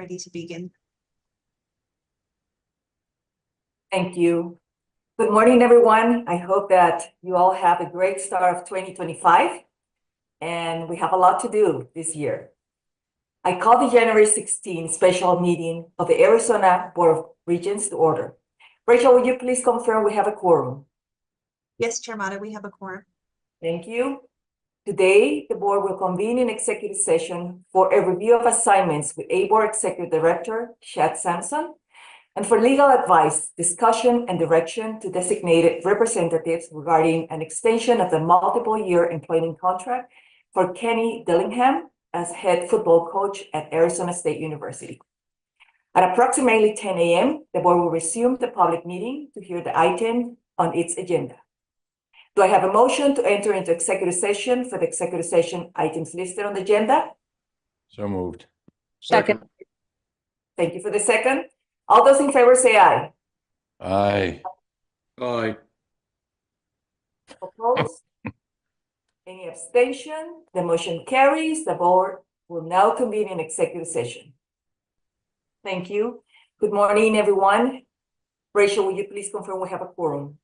ready to begin. Thank you. Good morning, everyone. I hope that you all have a great start of 2025, and we have a lot to do this year. I call the January 16 special meeting of the Arizona Board of Regents to order. Rachel, will you please confirm we have a quorum? Yes, Chair Mata, we have a quorum. Thank you. Today, the board will convene in executive session for a review of assignments with ABOR Executive Director, Chad Sampson, and for legal advice, discussion, and direction to designated representatives regarding an extension of the multiple-year employment contract for Kenny Dillingham as head football coach at Arizona State University. At approximately 10 a.m., the board will resume the public meeting to hear the item on its agenda. Do I have a motion to enter into executive session for the executive session items listed on the agenda? So moved. Second. Thank you for the second. All those in favor say aye. Aye. Aye. Opposed? Any abstention? The motion carries. The board will now convene in executive session. Thank you. Good morning, everyone. Rachel, will you please confirm we have a quorum?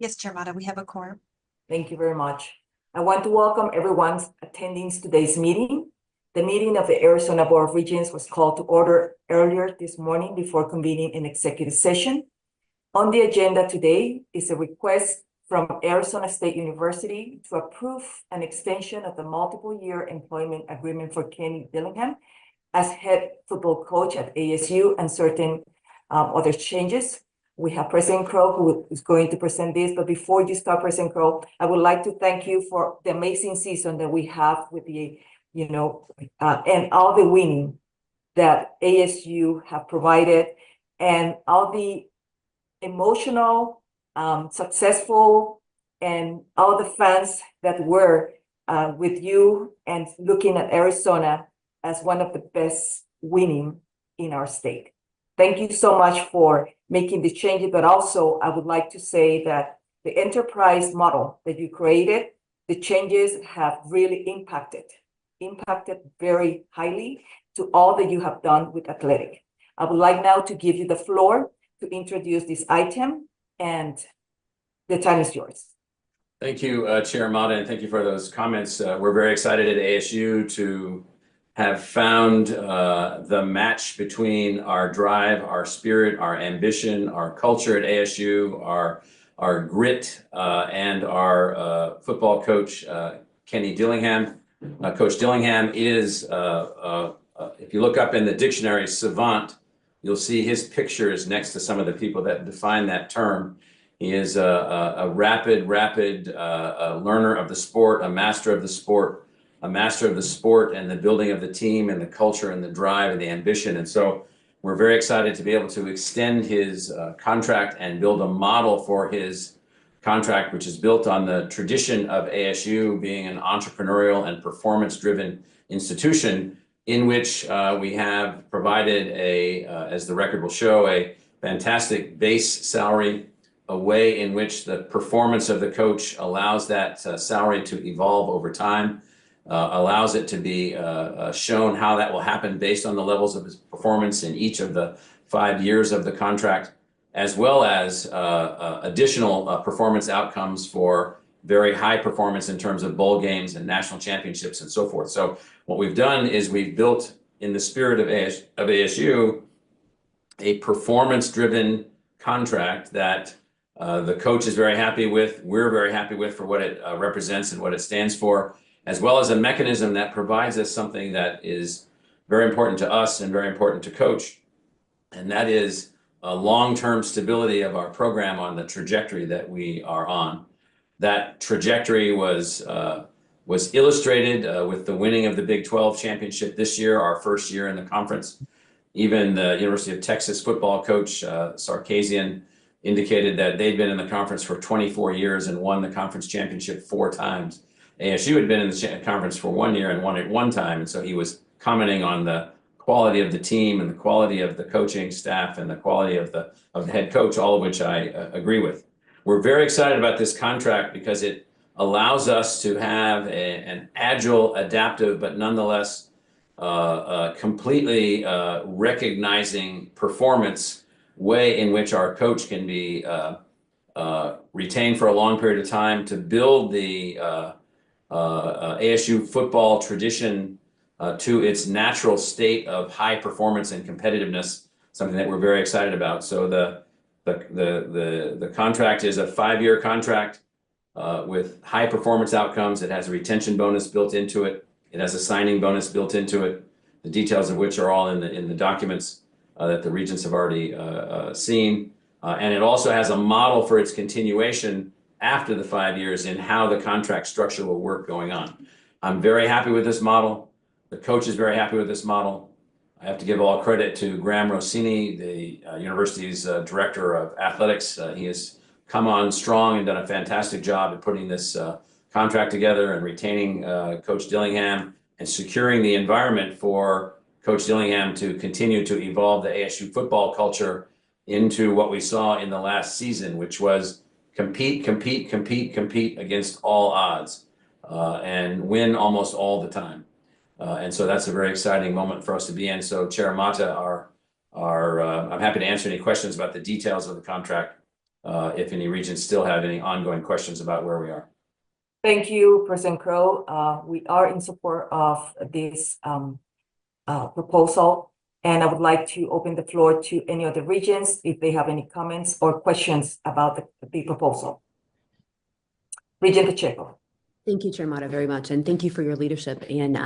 Yes, Chair Mata, we have a quorum. Thank you very much. I want to welcome everyone attending today's meeting. The meeting of the Arizona Board of Regents was called to order earlier this morning before convening in executive session. On the agenda today is a request from Arizona State University to approve an extension of the multiple-year employment agreement for Kenny Dillingham as head football coach at ASU and certain other changes. We have President Crow who is going to present this, but before you start, President Crow, I would like to thank you for the amazing season that we have with the, and all the winning that ASU have provided and all the emotional, successful, and all the fans that were with you and looking at Arizona as one of the best winning in our state. Thank you so much for making the changes, but also I would like to say that the enterprise model that you created, the changes have really impacted very highly to all that you have done with athletic. I would like now to give you the floor to introduce this item, and the time is yours. Thank you, Chair Mata, and thank you for those comments. We're very excited at ASU to have found the match between our drive, our spirit, our ambition, our culture at ASU, our grit, and our football coach, Kenny Dillingham. Coach Dillingham is, if you look up in the dictionary, savant, you'll see his pictures next to some of the people that define that term. He is a rapid learner of the sport, a master of the sport, and the building of the team and the culture and the drive and the ambition. And so we're very excited to be able to extend his contract and build a model for his contract, which is built on the tradition of ASU being an entrepreneurial and performance-driven institution in which we have provided as the record will show, a fantastic base salary, a way in which the performance of the coach allows that salary to evolve over time, allows it to be shown how that will happen based on the levels of his performance in each of the 5 years of the contract, as well as additional performance outcomes for very high performance in terms of bowl games and national championships and so forth. So what we've done is we've built, in the spirit of ASU, a performance-driven contract that the coach is very happy with, we're very happy with for what it represents and what it stands for, as well as a mechanism that provides us something that is very important to us and very important to coach. And that is a long-term stability of our program on the trajectory that we are on. That trajectory was illustrated with the winning of the Big 12 championship this year, our first year in the conference. Even the University of Texas football coach, Sarkisian, indicated that they'd been in the conference for 24 years and won the conference championship 4 times. ASU had been in the conference for 1 year and won it 1 time. And so he was commenting on the quality of the team and the quality of the coaching staff and the quality of the head coach, all of which I agree with. We're very excited about this contract because it allows us to have an agile, adaptive, but nonetheless completely recognizing performance, way in which our coach can be retained for a long period of time to build the ASU football tradition to its natural state of high performance and competitiveness, something that we're very excited about. So the contract is a 5-year contract with high performance outcomes. It has a retention bonus built into it. It has a signing bonus built into it, the details of which are all in the documents that the regents have already seen. And it also has a model for its continuation after the 5 years in how the contract structure will work going on. I'm very happy with this model. The coach is very happy with this model. I have to give all credit to Graham Rossini, the university's director of athletics. He has come on strong and done a fantastic job at putting this contract together and retaining Coach Dillingham and securing the environment for Coach Dillingham to continue to evolve the ASU football culture into what we saw in the last season, which was compete against all odds and win almost all the time. And so that's a very exciting moment for us to be in. So Chair Mata, I'm happy to answer any questions about the details of the contract if any regents still have any ongoing questions about where we are. Thank you, President Crow. We are in support of this proposal, and I would like to open the floor to any of the regents if they have any comments or questions about the proposal. Regent Pacheco. Thank you, Chair Mata, very much. And thank you for your leadership in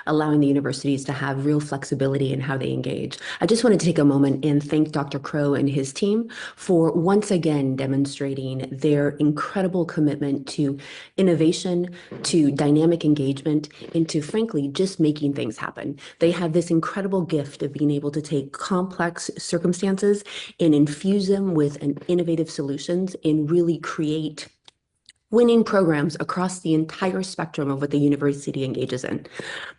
allowing the universities to have real flexibility in how they engage. I just want to take a moment and thank Dr. Crow and his team for once again demonstrating their incredible commitment to innovation, to dynamic engagement, and to, frankly, just making things happen. They have this incredible gift of being able to take complex circumstances and infuse them with an innovative solutions and really create winning programs across the entire spectrum of what the university engages in.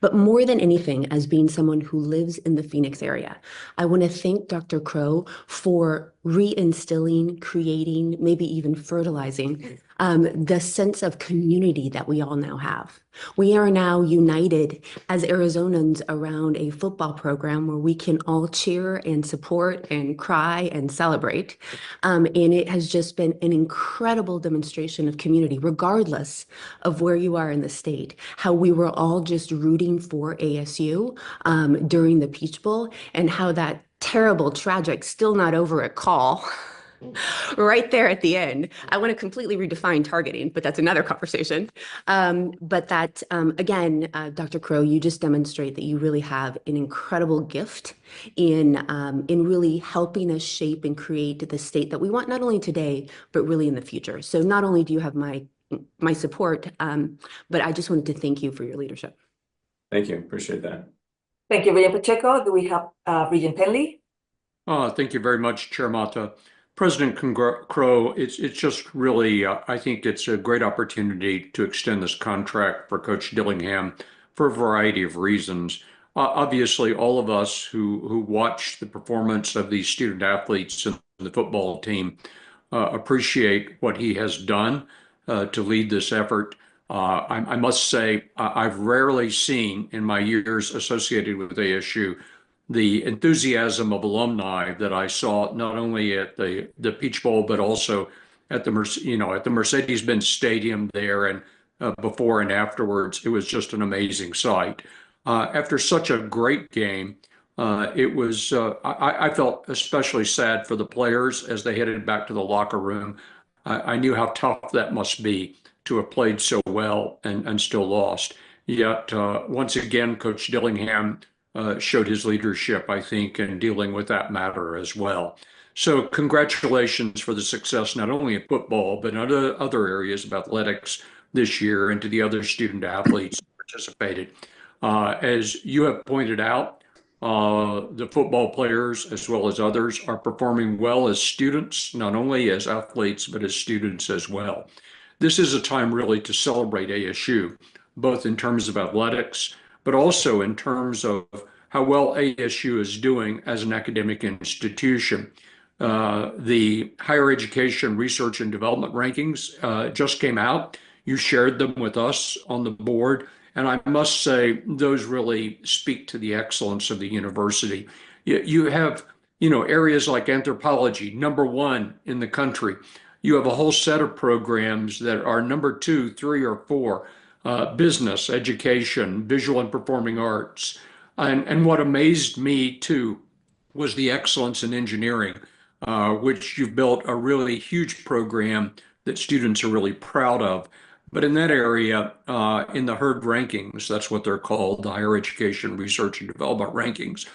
But more than anything, as being someone who lives in the Phoenix area, I want to thank Dr. Crow for reinstilling, creating, maybe even fertilizing the sense of community that we all now have. We are now united as Arizonans around a football program where we can all cheer and support and cry and celebrate. And it has just been an incredible demonstration of community, regardless of where you are in the state, how we were all just rooting for ASU during the Peach Bowl, and how that terrible, tragic, still not over it call right there at the end. I want to completely redefine targeting, but that's another conversation. But that, again, Dr. Crow, you just demonstrate that you really have an incredible gift in really helping us shape and create the state that we want, not only today, but really in the future. So not only do you have my support, but I just wanted to thank you for your leadership. Thank you. Appreciate that. Thank you, Regent Pacheco. Do we have Regent Penley? Thank you very much, Chair Mata. President Crow, it's just really, I think it's a great opportunity to extend this contract for Coach Dillingham for a variety of reasons. Obviously, all of us who watch the performance of these student athletes and the football team appreciate what he has done to lead this effort. I must say, I've rarely seen in my years associated with ASU the enthusiasm of alumni that I saw not only at the Peach Bowl, but also at the Mercedes-Benz Stadium there, and before and afterwards. It was just an amazing sight. After such a great game, I felt especially sad for the players as they headed back to the locker room. I knew how tough that must be to have played so well and still lost. Yet, once again, Coach Dillingham showed his leadership, I think, in dealing with that matter as well. So congratulations for the success, not only in football, but in other areas of athletics this year, and to the other student athletes who participated. As you have pointed out, the football players, as well as others, are performing well as students, not only as athletes, but as students as well. This is a time really to celebrate ASU, both in terms of athletics, but also in terms of how well ASU is doing as an academic institution. The higher education research and development rankings just came out. You shared them with us on the board, And I must say, those really speak to the excellence of the university. You have, areas like anthropology, #1 in the country. You have a whole set of programs that are #2, 3, or 4, business, education, visual and performing arts. And what amazed me too was the excellence in engineering, which you've built a really huge program that students are really proud of. But in that area, in the HERD rankings, that's what they're called, the Higher Education Research and Development Rankings,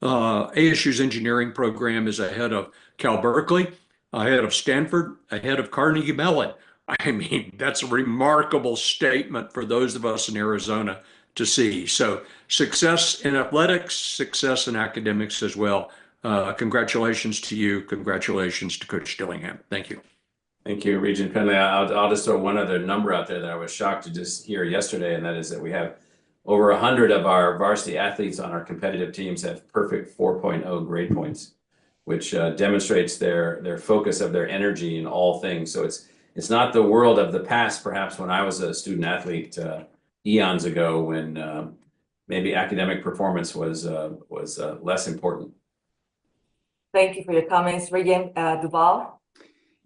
ASU's engineering program is ahead of Cal Berkeley, ahead of Stanford, ahead of Carnegie Mellon. I mean, that's a remarkable statement for those of us in Arizona to see. So success in athletics, success in academics as well. Congratulations to you. Congratulations to Coach Dillingham. Thank you. Thank you, Regent Penley. I'll just throw one other number out there that I was shocked to just hear yesterday, and that is that we have over 100 of our varsity athletes on our competitive teams have perfect 4.0 grade points, which demonstrates their focus of their energy in all things. So it's not the world of the past, perhaps when I was a student athlete eons ago, when maybe academic performance was less important. Thank you for your comments. Regent Duval.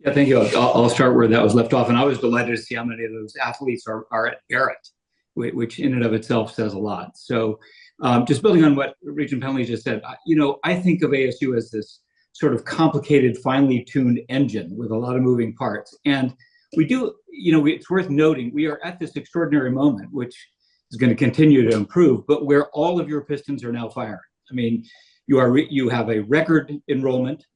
Yeah, thank you. I'll start where that was left off. And I was delighted to see how many of those athletes are at Garrett, which in and of itself says a lot. So just building on what Regent Penley just said, I think of ASU as this sort of complicated, finely tuned engine with a lot of moving parts. And we do, it's worth noting, we are at this extraordinary moment, which is going to continue to improve, but where all of your pistons are now firing. I mean, you have a record enrollment,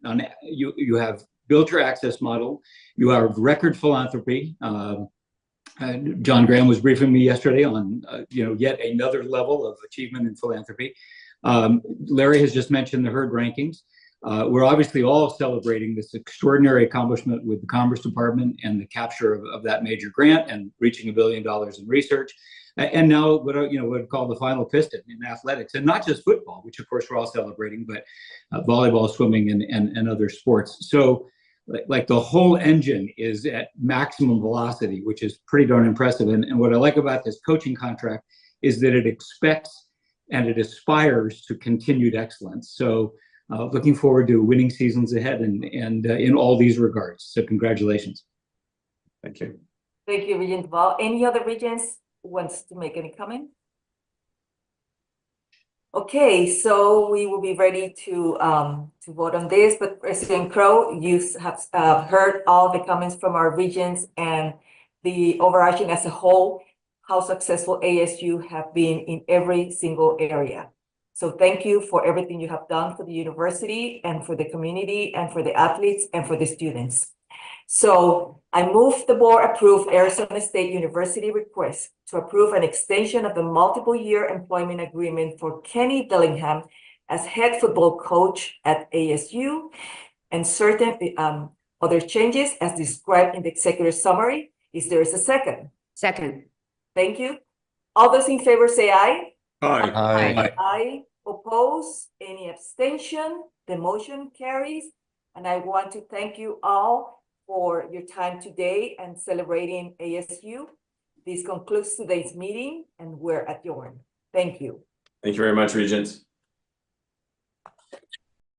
you have built your access model, you have record philanthropy. John Graham was briefing me yesterday on yet another level of achievement in philanthropy. Larry has just mentioned the HERD rankings. We're obviously all celebrating this extraordinary accomplishment with the Commerce Department and the capture of that major grant and reaching $1 billion in research. And now what I'd call the final piston in athletics, and not just football, which of course we're all celebrating, but volleyball, swimming, and other sports. So like the whole engine is at maximum velocity, which is pretty darn impressive. And what I like about this coaching contract is that it expects and it aspires to continued excellence. So looking forward to winning seasons ahead and in all these regards. So congratulations. Thank you. Thank you, Regent Duval. Any other regents wants to make any comment? Okay, so we will be ready to vote on this, but President Crow, you have heard all the comments from our regents and the overarching as a whole, how successful ASU have been in every single area. So thank you for everything you have done for the university and for the community and for the athletes and for the students. So I move the board approve Arizona State University request to approve an extension of the multiple year employment agreement for Kenny Dillingham as head football coach at ASU and certain other changes as described in the executive summary. Is there a second? Second. Thank you. All those in favor say aye. Aye. Aye. Aye. Oppose? Any abstention? The motion carries. And I want to thank you all for your time today and celebrating ASU. This concludes today's meeting and we're adjourned. Thank you. Thank you very much, Regents.